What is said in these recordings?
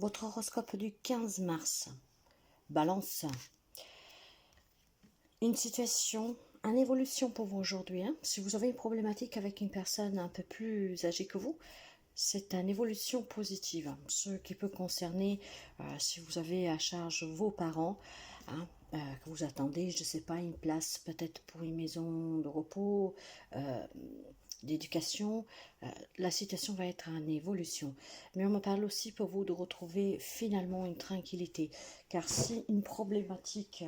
Votre horoscope du 15 mars. Balance. Une situation, une évolution pour vous aujourd'hui. Si vous avez une problématique avec une personne un peu plus âgée que vous, c'est une évolution positive. Ce qui peut concerner, si vous avez à charge vos parents, que vous attendez, je ne sais pas, une place peut-être pour une maison de repos, d'éducation, la situation va être en évolution. Mais on me parle aussi pour vous de retrouver finalement une tranquillité. Car si une problématique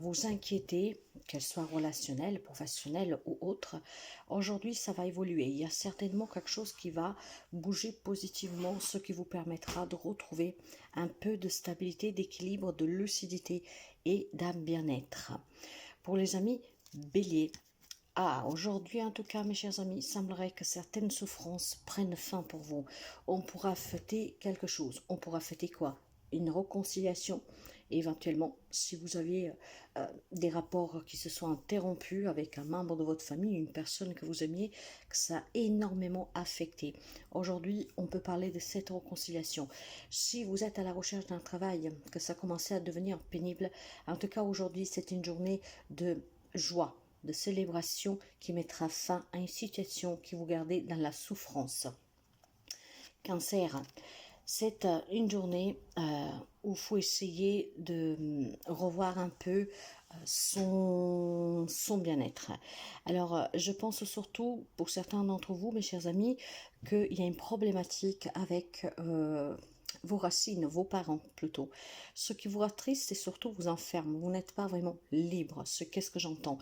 vous inquiétez, qu'elle soit relationnelle, professionnelle ou autre, aujourd'hui ça va évoluer. Il y a certainement quelque chose qui va bouger positivement, ce qui vous permettra de retrouver un peu de stabilité, d'équilibre, de lucidité et d'un bien-être. Pour les amis Bélier, aujourd'hui en tout cas mes chers amis, il semblerait que certaines souffrances prennent fin pour vous. On pourra fêter quelque chose. On pourra fêter quoi? Une réconciliation. Éventuellement, si vous aviez des rapports qui se sont interrompus avec un membre de votre famille, une personne que vous aimiez, que ça a énormément affecté. Aujourd'hui, on peut parler de cette réconciliation. Si vous êtes à la recherche d'un travail, que ça commençait à devenir pénible, en tout cas aujourd'hui, c'est une journée de joie, de célébration qui mettra fin à une situation qui vous gardait dans la souffrance. Cancer, c'est une journée où il faut essayer de revoir un peu son bien-être. Alors, je pense surtout, pour certains d'entre vous, mes chers amis, qu'il y a une problématique avec vos racines, vos parents plutôt. Ce qui vous attriste, c'est surtout vous enferme. Vous n'êtes pas vraiment libre. Qu'est-ce que j'entends,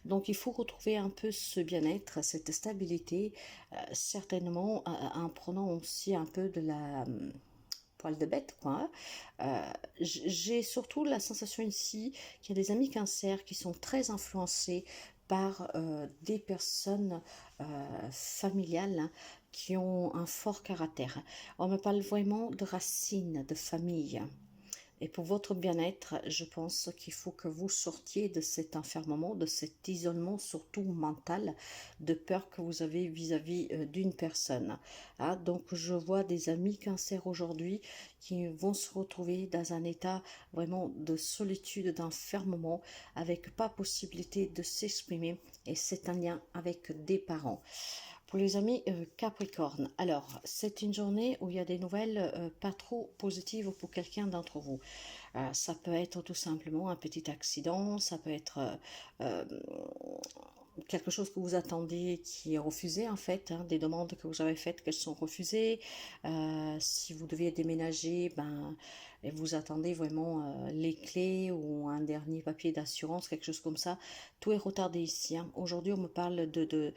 Donc, il faut retrouver un peu ce bien-être, cette stabilité, certainement en prenant aussi un peu de la poil de bête, quoi. J'ai surtout la sensation ici qu'il y a des amis cancer qui sont très influencés par des personnes familiales qui ont un fort caractère. On me parle vraiment de racines, de famille. Et pour votre bien-être, je pense qu'il faut que vous sortiez de cet enfermement, de cet isolement, surtout mental, de peur que vous avez vis-à-vis d'une personne. Donc, je vois des amis cancer aujourd'hui qui vont se retrouver dans un état vraiment de solitude, d'enfermement, avec pas possibilité de s'exprimer. Et c'est un lien avec des parents. Pour les amis Capricorne, alors c'est une journée où il y a des nouvelles pas trop positives pour quelqu'un d'entre vous. Ça peut être tout simplement un petit accident, ça peut être quelque chose que vous attendez qui est refusé en fait, des demandes que vous avez faites qu'elles sont refusées. Si vous deviez déménager, et vous attendez vraiment les clés ou un dernier papier d'assurance, quelque chose comme ça, tout est retardé ici. Aujourd'hui, on me parle de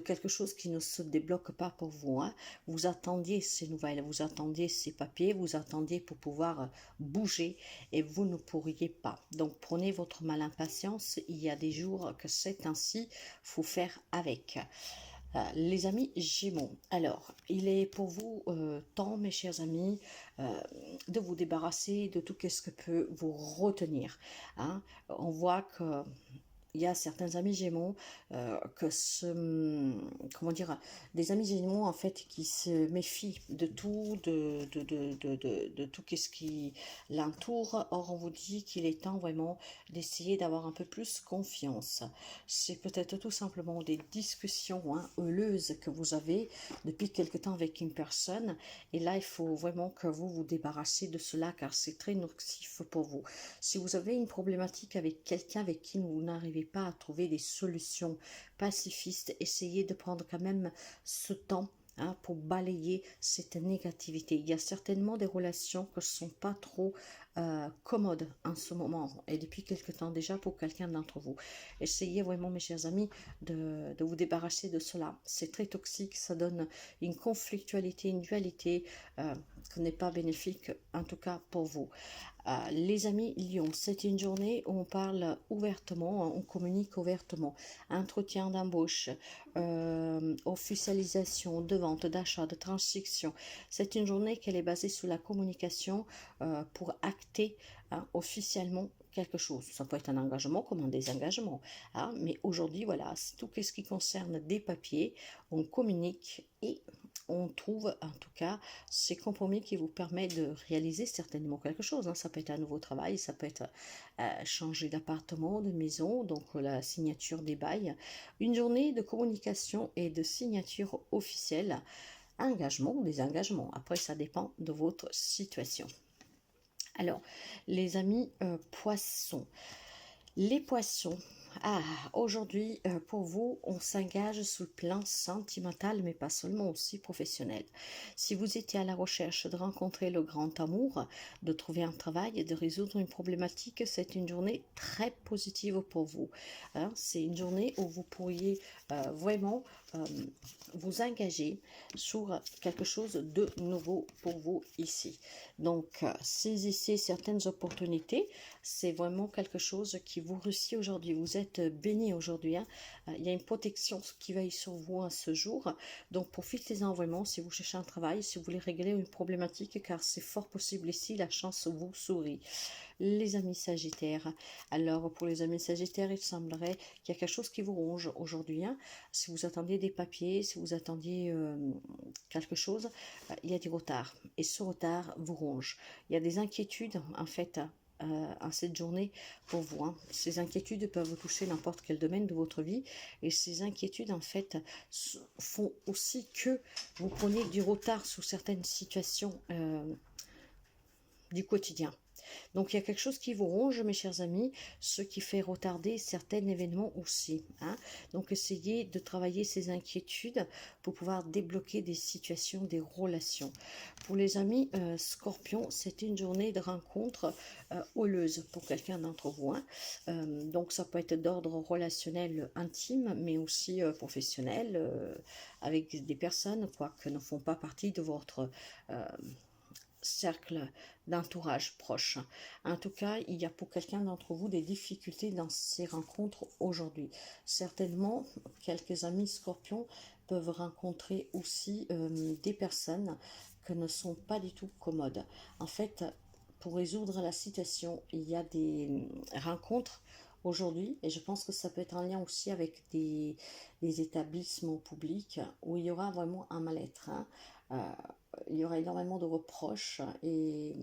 quelque chose qui ne se débloque pas pour vous. Vous attendiez ces nouvelles, vous attendiez ces papiers, vous attendiez pour pouvoir bouger et vous ne pourriez pas. Donc, prenez votre mal impatience. Il y a des jours que c'est ainsi, faut faire avec. Les amis Gémeaux, alors il est pour vous temps, mes chers amis, de vous débarrasser de tout ce que peut vous retenir. On voit que il y a certains amis Gémeaux comment dire, des amis Gémeaux en fait qui se méfient de tout, de tout ce qui l'entoure. Or, on vous dit qu'il est temps vraiment d'essayer d'avoir un peu plus confiance. C'est peut-être tout simplement des discussions houleuses que vous avez depuis quelque temps avec une personne. Et là, il faut vraiment que vous vous débarrassiez de cela car c'est très nocif pour vous. Si vous avez une problématique avec quelqu'un avec qui vous n'arrivez pas à trouver des solutions pacifistes, essayez de prendre quand même ce temps pour balayer cette négativité. Il y a certainement des relations que ne sont pas trop commodes en ce moment et depuis quelque temps déjà pour quelqu'un d'entre vous. Essayez vraiment, mes chers amis, de vous débarrasser de cela. C'est très toxique, ça donne une conflictualité, une dualité qui n'est pas bénéfique, en tout cas pour vous. Les amis Lion, c'est une journée où on parle ouvertement, on communique ouvertement. Entretien d'embauche, officialisation de vente, d'achat, de transaction. C'est une journée qui est basée sur la communication pour acter officiellement quelque chose. Ça peut être un engagement comme un désengagement. Mais aujourd'hui, voilà, c'est tout ce qui concerne des papiers. On communique et on trouve en tout cas ces compromis qui vous permettent de réaliser certainement quelque chose, hein. Ça peut être un nouveau travail, ça peut être changer d'appartement, de maison, donc la signature des bails. Une journée de communication et de signature officielle, engagement ou désengagement. Après, ça dépend de votre situation. Alors, les amis poissons. Les poissons, aujourd'hui, pour vous, on s'engage sur le plan sentimental, mais pas seulement, aussi professionnel. Si vous étiez à la recherche de rencontrer le grand amour, de trouver un travail et de résoudre une problématique, c'est une journée très positive pour vous, hein. C'est une journée où vous pourriez vraiment euh, vous engager sur quelque chose de nouveau pour vous ici. Donc, saisissez certaines opportunités. C'est vraiment quelque chose qui vous réussit aujourd'hui. Vous êtes béni aujourd'hui, hein. Il y a une protection qui veille sur vous à ce jour. Donc, profitez-en vraiment si vous cherchez un travail, si vous voulez régler une problématique, car c'est fort possible ici, la chance vous sourit. Les amis sagittaires. Alors, pour les amis sagittaires, il semblerait qu'il y a quelque chose qui vous ronge aujourd'hui, hein. Si vous attendiez des papiers, si vous attendiez quelque chose, il y a du retard. Et ce retard vous ronge. Il y a des inquiétudes, en fait, en cette journée pour vous, hein. Ces inquiétudes peuvent vous toucher n'importe quel domaine de votre vie, et ces inquiétudes en fait font aussi que vous preniez du retard sur certaines situations du quotidien. Donc il y a quelque chose qui vous ronge, mes chers amis, ce qui fait retarder certains événements aussi, hein. Donc essayez de travailler ces inquiétudes pour pouvoir débloquer des situations, des relations. Pour les amis scorpions, c'est une journée de rencontre houleuse pour quelqu'un d'entre vous, hein. Donc ça peut être d'ordre relationnel intime, mais aussi professionnel, avec des personnes quoi, qui ne font pas partie de votre cercle d'entourage proche. En tout cas, il y a pour quelqu'un d'entre vous des difficultés dans ces rencontres aujourd'hui. Certainement, quelques amis scorpions peuvent rencontrer aussi des personnes qui ne sont pas du tout commodes. En fait, pour résoudre la situation, il y a des rencontres aujourd'hui, et je pense que ça peut être en lien aussi avec des établissements publics où il y aura vraiment un mal-être, hein. Il y aura énormément de reproches et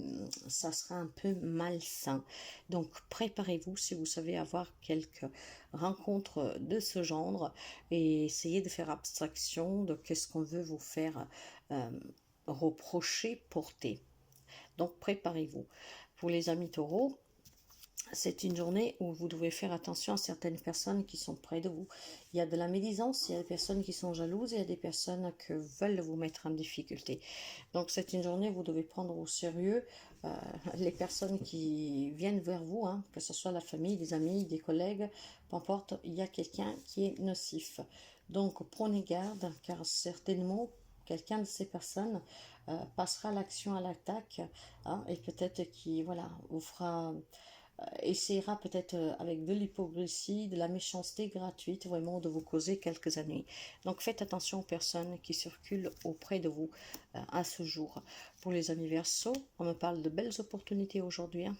ça sera un peu malsain. Donc préparez-vous si vous savez avoir quelques rencontres de ce genre, et essayez de faire abstraction de qu'est-ce qu'on veut vous faire reprocher, porter. Donc préparez-vous. Pour les amis taureaux, c'est une journée où vous devez faire attention à certaines personnes qui sont près de vous. Il y a de la médisance, il y a des personnes qui sont jalouses, il y a des personnes qui veulent vous mettre en difficulté. Donc c'est une journée où vous devez prendre au sérieux les personnes qui viennent vers vous, hein, que ce soit la famille, des amis, des collègues, peu importe, il y a quelqu'un qui est nocif. Donc prenez garde, car certainement quelqu'un de ces personnes passera l'action à l'attaque, hein, et peut-être qui voilà, vous fera essaiera peut-être avec de l'hypocrisie, de la méchanceté gratuite, vraiment de vous causer quelques années. Donc faites attention aux personnes qui circulent auprès de vous à ce jour. Pour les amis Verseaux, on me parle de belles opportunités aujourd'hui, hein,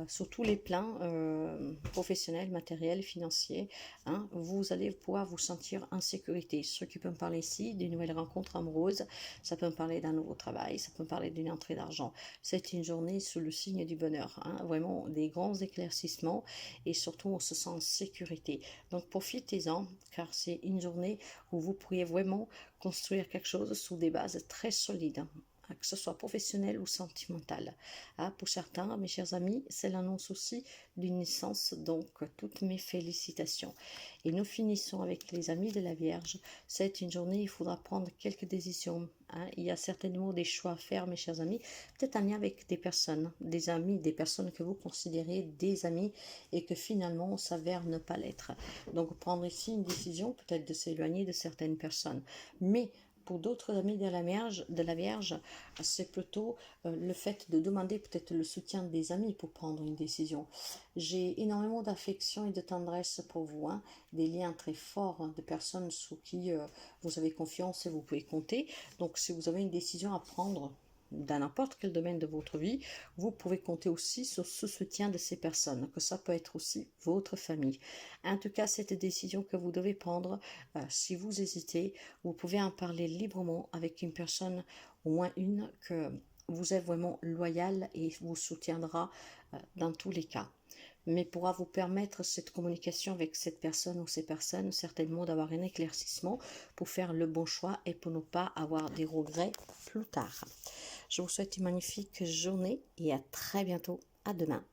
sur tous les plans professionnels, matériels, financiers, hein. Vous allez pouvoir vous sentir en sécurité. Ceux qui peuvent me parler ici d'une nouvelle rencontre amoureuse, ça peut me parler d'un nouveau travail, ça peut me parler d'une entrée d'argent. C'est une journée sous le signe du bonheur, hein, vraiment des grands éclaircissements, et surtout on se sent en sécurité. Donc profitez-en, car c'est une journée où vous pourriez vraiment construire quelque chose sous des bases très solides, hein, que ce soit professionnel ou sentimental. Ah, pour certains, mes chers amis, c'est l'annonce aussi d'une naissance, donc toutes mes félicitations. Et nous finissons avec les amis de la Vierge. C'est une journée où il faudra prendre quelques décisions, hein. Il y a certainement des choix à faire, mes chers amis, peut-être en lien avec des personnes, des amis, des personnes que vous considérez des amis et que finalement on s'avère ne pas l'être. Donc prendre ici une décision, peut-être de s'éloigner de certaines personnes. Mais pour d'autres amis de la Vierge, c'est plutôt le fait de demander peut-être le soutien des amis pour prendre une décision. J'ai énormément d'affection et de tendresse pour vous, hein, des liens très forts, hein, de personnes sous qui vous avez confiance et vous pouvez compter. Donc si vous avez une décision à prendre, dans n'importe quel domaine de votre vie, vous pouvez compter aussi sur ce soutien de ces personnes, que ça peut être aussi votre famille. En tout cas, c'est une décision que vous devez prendre. Si vous hésitez, vous pouvez en parler librement avec une personne, au moins une, que vous êtes vraiment loyal et vous soutiendra dans tous les cas. Mais pourra vous permettre cette communication avec cette personne ou ces personnes, certainement d'avoir un éclaircissement pour faire le bon choix et pour ne pas avoir des regrets plus tard. Je vous souhaite une magnifique journée et à très bientôt. À demain.